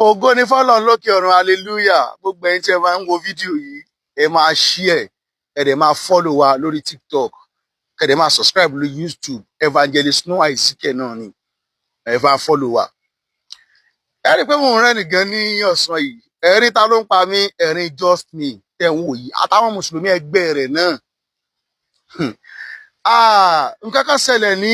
Ògo ni fọ́lọ́run lókè ọ̀run, hallelujah. Gbogbo ẹ̀yin tí ẹ máa ń wo fídíò yìí, ẹ máa share, ẹ dẹ̀ máa follow wa lórí TikTok, ẹ dẹ̀ máa subscribe lórí YouTube. Evangelist Noah Ezekiel náà ni ẹ bá follow wa. Ẹ rí i pé mò ń rẹ́rìn gan ní ọ̀sán yìí. Ẹ̀rín ta ló ń pa mí? Ẹ̀rín Just Me tẹ̀ ń wò yìí. Àtàwọn Mùsùlùmí ẹgbẹ́ rẹ̀ náà. Nǹkan kan ṣẹlẹ̀ ní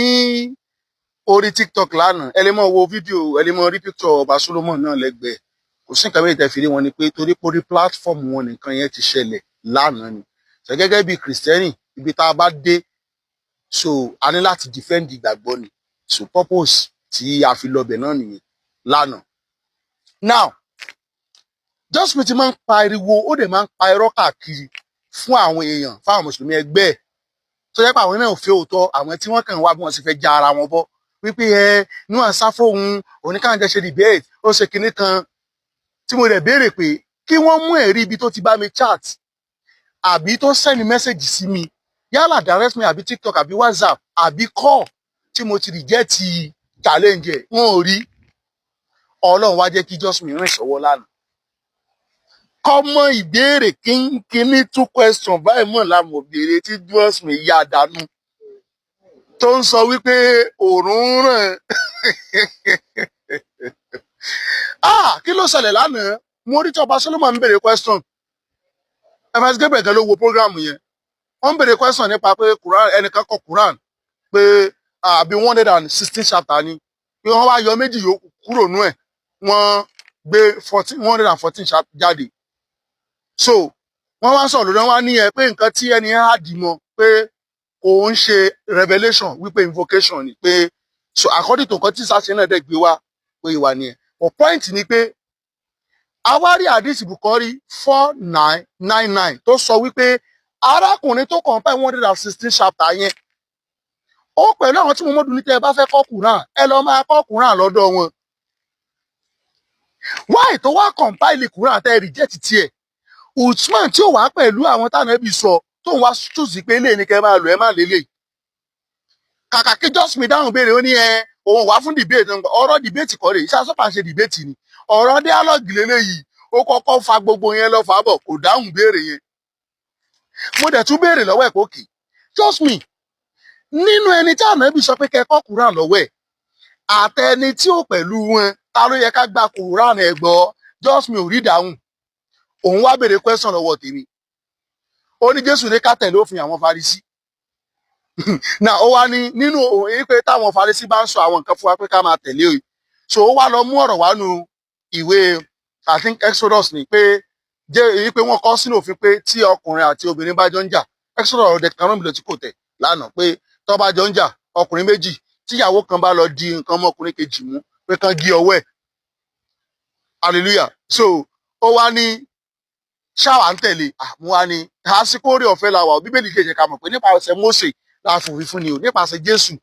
orí TikTok lánàá. Ẹ lè mọ wo fídíò, ẹ lè mọ rí picture Ọba Solomon náà lẹ́gbẹ̀ẹ́. Kò sí nǹkan méjì tẹ́ fi rí wọn ni pé torí pé orí platform wọn nìkan yẹn ti ṣẹlẹ̀ lánàá ni. Ṣé gẹ́gẹ́ bí Kìrìsìtẹ́nì, ibi tá a bá dé, so a ní láti defend ìgbàgbọ́ ni. So purpose tí a fi lọbẹ̀ náà nìyẹn lánàá. Now, Just Me ti máa ń pariwo, ó dẹ̀ máa ń pa irọ́ káàkiri fún àwọn èèyàn, fáwọn Mùsùlùmí ẹgbẹ́ ẹ̀. Tó jẹ́ pé àwọn náà ò fẹ́ òótọ́, àwọn tí wọ́n kàn wá bí wọ́n sì fẹ́ já ara wọn bọ́. Wípé Noah sá fóun, oníkànjẹ́ ṣe debate, ó ṣe kinní kan. Tí mo dẹ̀ béèrè pé kí wọ́n mú ẹ̀rí ibi tó ti bá mi chat, àbí tó send message sí mi, yálà direct me àbí TikTok àbí WhatsApp àbí call tí mo ti reject challenge ẹ̀, wọn ò rí. Ọlọ́run wá jẹ́ kí Just Me rìn sọ́wọ́ lánàá. Kọ́mọ ìbéèrè kínkínní two question báyìí mọ̀ lámọ̀ béèrè tí Just Me yá dànù. Tó ń sọ wípé òòrùn ràn. Kí ló ṣẹlẹ̀ lánàá? Mo rí tí Ọba Solomon ń béèrè question. Evangelist Gabriel gan ló wo program yẹn. Wọ́n ń béèrè question nípa pé Quran, ẹnìkan kọ Quran pé àbí 116 chapter ni. Pé wọ́n wá yọ méjì yòókù kúrò nú ẹ̀. Wọ́n gbé 114 chapter jáde. So wọ́n wá sọ̀rọ̀ lórí wọn ní pé nǹkan tí ẹni á dì mọ́ pé kò ń ṣe revelation wípé invocation ni pé so according to nǹkan tí sáṣẹ náà dẹ̀ gbé wá pé ìwà ni ẹ̀. But point ni pé àwárí àdìsí Bukhari 4999 tó sọ wípé arákùnrin tó kàn pé 116 chapter yẹn ó pẹ̀lú àwọn tí mo mọ́dún ní tẹ́ ẹ bá fẹ́ kọ́ Quran ẹ lọ máa kọ́ Quran lọ́dọ̀ wọn. Why tó wá compile Quran tẹ́ reject tiẹ̀? Usman tí ó wá pẹ̀lú àwọn tánàbí sọ tó ń wá choose pé ilé ní kẹ́ máa lò ẹ má lélẹ̀. Kàkà kí Just Me dáhùn béèrè ó ní òun wá fún debate, ọ̀rọ̀ debate kọ́ rè iṣẹ́ asọ́pà ṣe debate ni ọ̀rọ̀ dialogue lélẹ́yìí. Ó kọ́kọ́ fa gbogbo yẹn lọ fà bọ̀ kò dáhùn béèrè yẹn. Mo dẹ̀ tún béèrè lọ́wọ́ ẹ̀ pé òkè Just Me nínú ẹni tí ànábì sọ pé kẹ́kọ́ Quran lọ́wọ́ ẹ̀ àtẹni tí ó pẹ̀lú wọn ta ló yẹ ká gba Quran ẹ̀ gbọ́? Just Me ò rí dáhùn. Òun wá béèrè question lọ́wọ́ tèmi. Ó ní Jésù ní ká tẹ̀lé òfin àwọn Farisí. Náà ó wá ní nínú òun yìí pé táwọn Farisí bá ń sọ àwọn nǹkan fún wa pé ká máa tẹ̀lé o. So ó wá lọ mú ọ̀rọ̀ wá nu ìwé I think Exodus ni pé jẹ́ èyí pé wọ́n kọ sínú òfin pé tí ọkùnrin àti obìnrin bá jọ ń jà, Exodus ọ̀rọ̀ Deuteronomy ló tí kò tẹ̀ lánàá pé tó bá jọ ń jà ọkùnrin méjì tíyàwó kan bá lọ di nǹkan ọmọkùnrin kejì mú pé kán gé ọwọ́ ẹ̀. Hallelujah. So ó wá ní ṣáwà ń tẹ̀lé àmú wa ni àsìkò orí ọ̀fẹ́ la wà ó Bíbélì ṣe ká mọ̀ pé nípasẹ̀ Mósè la fòfin fún ni o, nípasẹ̀ Jésù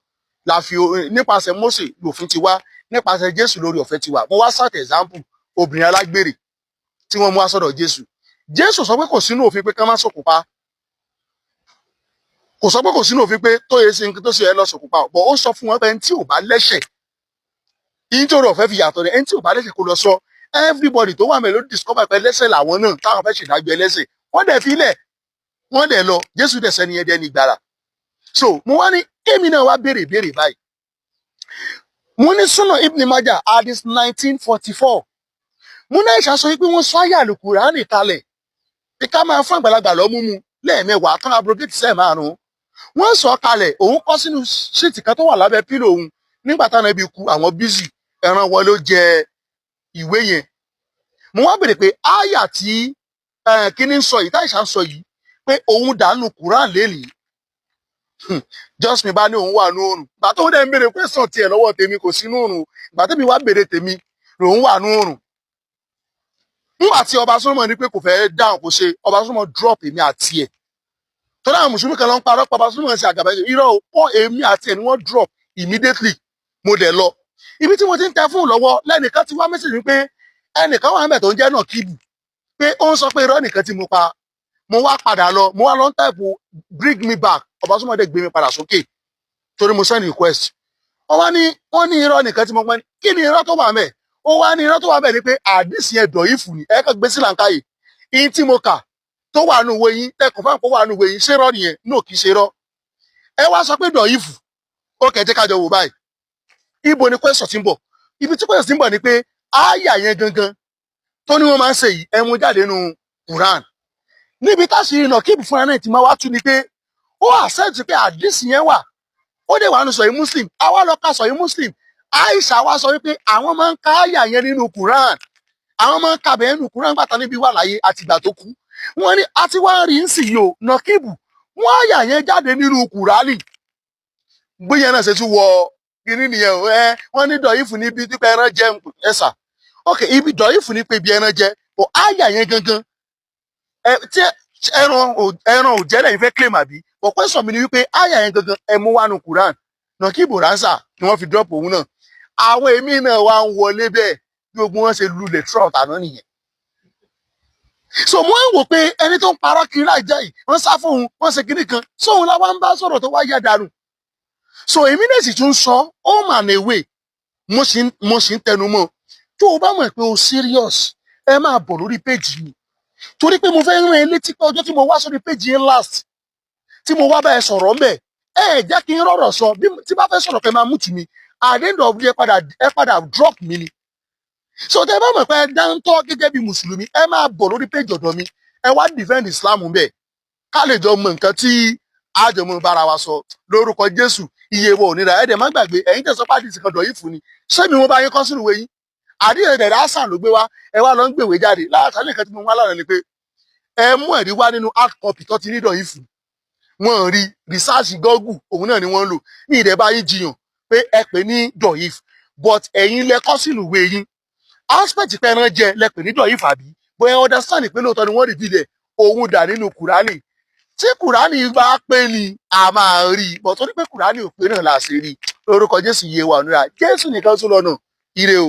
la fi nípasẹ̀ Mósè lòfin ti wá, nípasẹ̀ Jésù lórí ọ̀fẹ́ ti wá. Mo wá sàtẹ̀ example obìnrin alágbèrè tí wọ́n mú wá sọ́dọ̀ Jésù. Jésù sọ pé kò sínú òfin pé ká má ṣòkùpá. Kò sọ pé kò sínú òfin pé tó yẹ sí nǹkan tó ṣe ẹ lọ ṣòkùpá. But ó sọ fún wọn pé ẹni tí ò bá lẹ́ṣẹ̀ yín tó rọ̀ fẹ́ fi yàtọ̀ rẹ̀ ẹni tí ò bá lẹ́ṣẹ̀ kó lọ sọ. Everybody tó wà mẹ́ ló discover pé ẹlẹ́ṣẹ̀ làwọn náà táwọn fẹ́ ṣèdájọ́ ẹlẹ́ṣẹ̀. Wọ́n dẹ̀ filẹ̀, wọ́n dẹ̀ lọ. Jésù dẹ̀ sẹ́ni ẹdẹ ní gbàrà. So mo wá ní kémi náà wá béèrè báyìí. Mo ní Sunan Ibn Majah hadith 1944. Mo náà ṣàṣọ pé wọ́n sọ àyà Al-Qur'ani kalẹ̀ pé ká máa fún àgbàlagbà lọ́mú mu lẹ́ẹ̀mẹ́wàá tán abrogate sẹ́ẹ̀ márùn-ún. Wọ́n sọ kalẹ̀ òun kọ́ sínú ṣíìtì kan tó wà lábẹ́ pílò òun nígbà táwọn ẹbí ku àwọn bízì ẹran wọlé ó jẹ ìwé yẹn. Mo wá béèrè pé àyà tí kíní ń sọ yìí táìṣà ń sọ yìí pé òun dànù Quran lénìí. Just Me bá ní òun wà ní oòrùn. Ìgbà tó dẹ̀ ń béèrè question tiẹ̀ lọ́wọ́ tèmi kò sí ní oòrùn. Ìgbà tèmi wá béèrè tèmi lòun wà ní oòrùn. Nígbà tí Ọba Solomon ní pé kò fẹ́ dáhùn kò ṣe, Ọba Solomon drop èmi àti ẹ̀. Tọ́lá àwọn Mùsùlùmí kan ló ń parọ́ pa Ọba Solomon ṣe àgàbà irọ́ o èmi àti ẹ̀ ni wọ́n drop immediately. Mo dẹ̀ lọ. Ibi tí mo ti ń tẹ fóònù lọ́wọ́ lẹ́nìkan ti wá message mi pé ẹnìkan wà níbẹ̀ tó ń jẹ́ náà kíbù pé ó ń sọ pé irọ́ nìkan tí mo pa. Mo wá padà lọ, mo wá lọ ń type bring me back. Ọba Solomon dẹ̀ gbé mi padà sókè torí mo send request. Wọ́n ní irọ́ nìkan tí mo pa. Kí ni irọ́ tó wà mẹ́? ó wá ní irọ́ tó wà bẹ́ẹ̀ ni pé àdìsí yẹn dọ̀yìfù ni ẹ kàn gbé sí làǹkàyè ihun tí mo kà tó wà nù ìwé yín tẹkùn fáwọn kó wà nù ìwé yín ṣé rọ́ nìyẹn náà kì í ṣe rọ́ ẹ wá sọ pé dọ̀yìfù ó kẹjẹ kájọ wò báyìí ibo ni question ti ń bọ̀ ibi tí question ti ń bọ̀ ni pé àyà yẹn gangan tó ní wọ́n máa ń ṣe yìí ẹ mú jáde nínú Quran níbi táṣìírí náà kíbi fúnra náà ti máa wá tú ni pé ó accept pé àdìsí yẹn wà ó dé wà nù sọ̀yìn Muslim àwa lọ ka sọ̀yìn Muslim Aisha wa sọ wípé àwọn máa ń ka àyà yẹn nínú Quran àwọn máa ń ka bẹ́ẹ̀ nínú Quran gbàtà níbi wà láyé àti ìgbà tó kú wọ́n ní àti wá rí ń sì yìí o nàkíbù wọ́n àyà yẹn jáde nínú Kùránì bóyá náà ṣe tún wọ kíní nìyẹn o wọ́n ní dọ̀yìfù níbi tí pé ẹran jẹ ẹsà ok ibi dọ̀yìfù ní pé ibi ẹran jẹ o àyà yẹn gangan tí ẹran ò jẹ́ lẹ́yìn fẹ́ claim àbí ọ̀pẹ́ sọ mi ni wípé àyà yẹn gangan ẹ mú wánu Quran nàkíbù ránṣà ni wọ́n fi drop òun náà àwọn èmi náà wá ń wọlé bẹ́ẹ̀ bí gbogbo wọn ṣe lulẹ̀ trout àná nìyẹn so mo ń wò pé ẹni tó ń parọ́ kiri láì jẹ́ yìí wọ́n sá fóun wọ́n ṣe kíní kan sóun láwa ń bá sọ̀rọ̀ tó wá yá dànù so èmi náà sì tún sọ home and away mo sì ń tẹnu mọ́ tó o bá mọ̀ pé o serious ẹ máa bọ̀ lórí péjì mi torí pé mo fẹ́ rán ẹ létí pé ọjọ́ tí mo wá sórí péjì yẹn last tí mo wá bá ẹ sọ̀rọ̀ ńbẹ̀ ẹ jẹ́ kí n rọ̀rọ̀ sọ bí tí bá fẹ́ sọ̀rọ̀ pé máa mú tì mí at the end of the day ẹ padà drop mi ni so tẹ bá mọ̀ pé ẹ dáńtọ́ gẹ́gẹ́ bí mùsùlùmí ẹ máa bọ̀ lórí péjì ọ̀dọ̀ mi ẹ wá defend Islam ńbẹ̀ ká lè jọ mọ nǹkan tí àjọmọ bára wa sọ lórúkọ Jésù iye wọ òníra ẹ dẹ̀ má gbàgbé ẹ̀yin tẹ̀sán pàdé ìsìnkan dọ̀yìfù ni ṣé mi mo bá yín kọ́ sínú ìwé yín àdéhùn ẹ̀dẹ̀ hasan ló gbé wá ẹ wá lọ ń gbèwé jáde láàtàlẹ́ nǹkan tí mo wá lọ́rọ̀ ni pé ẹ mú ẹ̀rí wá nínú hard copy tó ti ní dọ̀yìfù wọ́n rí research Google òun náà ni wọ́n ń lò ní ìdẹ̀ bá yín jiyàn pé ẹ pè ní dọ̀yìfù but ẹ̀yin lẹ kọ́ sínú ìwé yín aspect pé ẹran jẹ lẹ pè ní dọ̀yìfù àbí bóyá understand pé lóòótọ́ ni wọ́n rí bílẹ̀ òun dà nínú Kùránì tí Kùránì bá pé ni a máa rí but torí pé Kùránì ò pé náà la ṣe rí lórúkọ Jésù yé wa ònúra Jésù nìkan tún lọ́nà ire o.